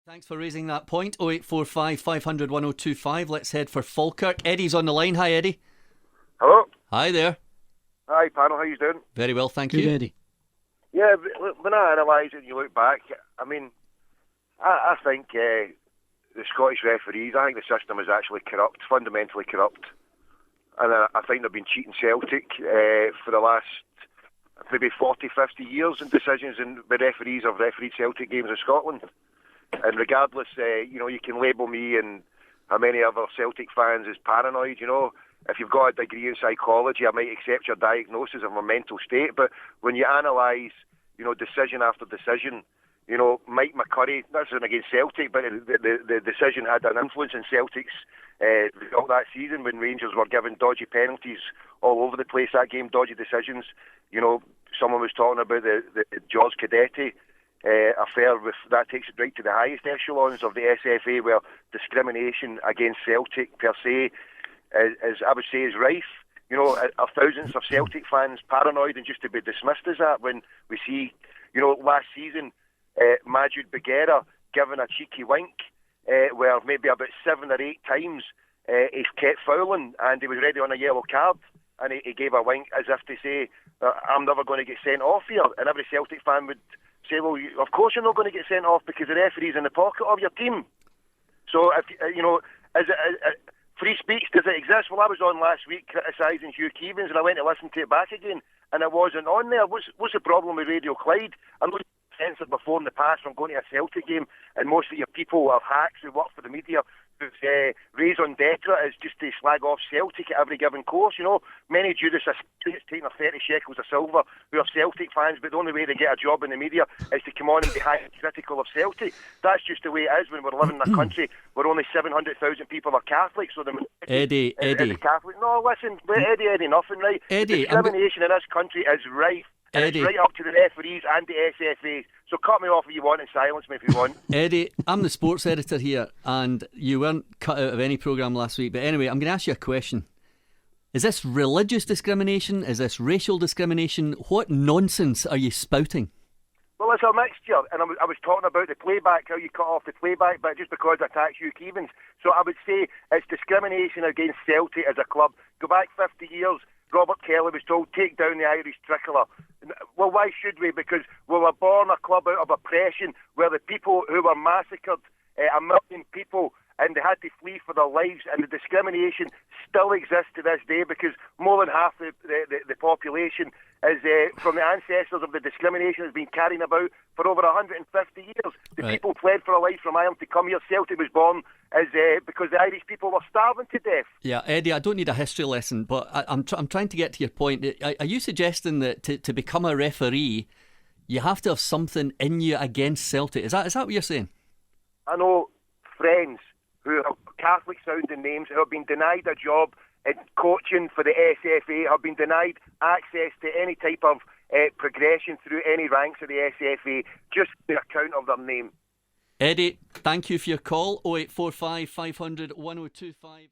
Thanks for raising that point. 0845 500 1025. Let's head for Falkirk. Eddie's on the line. Hi, Eddie. Hello. Hi there. Hi, panel. How you doing? Very well, thank Good, you. Eddie. Yeah, when I analyse it and you look back, I mean, I think the Scottish referees, I think the system is actually corrupt, fundamentally corrupt. And I think they've been cheating Celtic for the last maybe 40, 50 years in decisions, and the referees have refereed Celtic games in Scotland. And regardless, you can label me and how many other Celtic fans as paranoid, If you've got a degree in psychology, I might accept your diagnosis of my mental state. But when you analyse, decision after decision, Mike McCurry, that's not against Celtic, but the decision had an influence in Celtic's result that season when Rangers were given dodgy penalties all over the place that game, dodgy decisions. Someone was talking about the George Cadetti affair. That takes it right to the highest echelons of the SFA, where discrimination against Celtic per se is I would say, is rife. Are thousands of Celtic fans paranoid and just to be dismissed as that when we see, last season, Majid Beguera given a cheeky wink where maybe about 7 or 8 times he kept fouling and he was ready on a yellow card and he gave a wink as if to say, I'm never going to get sent off here. And every Celtic fan would say, well, of course you're not going to get sent off because the referee's in the pocket of your team. So, if is it... free speech, does it exist? Well, I was on last week criticising Hugh Keevins and I went to listen to it back again and it wasn't on there. What's the problem with Radio Clyde? I know you've censored before in the past from going to a Celtic game and most of your people are hacks who work for the media whose raison d'etre is just to slag off Celtic at every given course. Many do this, it's taking 30 shekels of silver, who are Celtic fans, but the only way they get a job in the media is to come on and be highly critical of Celtic. That's just the way it is when we're living in a country where only 700,000 people are Catholic. So the Eddie. Catholic. No, listen, Eddie, nothing, right? Eddie, discrimination in this country is rife. And Eddie. It's right up to the referees and the SFA. So cut me off if you want and silence me if you want. Eddie, I'm the sports editor here and you weren't cut out of any programme last week. But anyway, I'm going to ask you a question. Is this religious discrimination? Is this racial discrimination? What nonsense are you spouting? Well, it's a mixture. And I was talking about the playback, how you cut off the playback, but just because I attacked Hugh Keevins. So I would say it's discrimination against Celtic as a club. Go back 50 years. Robert Kelly was told, take down the Irish tricolour. Well, why should we? Because we were born a club out of oppression where the people who were massacred, 1 million people, and they had to flee for their lives, and the discrimination still exists to this day because more than half the population is from the ancestors of the discrimination has been carrying about for over 150 years. The people fled for a life from Ireland to come here. Celtic was born as because the Irish people were starving to death. Yeah, Eddie, I don't need a history lesson, but I'm trying to get to your point. Are you suggesting that to become a referee, you have to have something in you against Celtic? Is that what you're saying? I know friends who have Catholic-sounding names who have been denied a job in coaching for the SFA, have been denied access to any type of progression through any ranks of the SFA, just the account of their name. Eddie, thank you for your call. 0845 500 1025.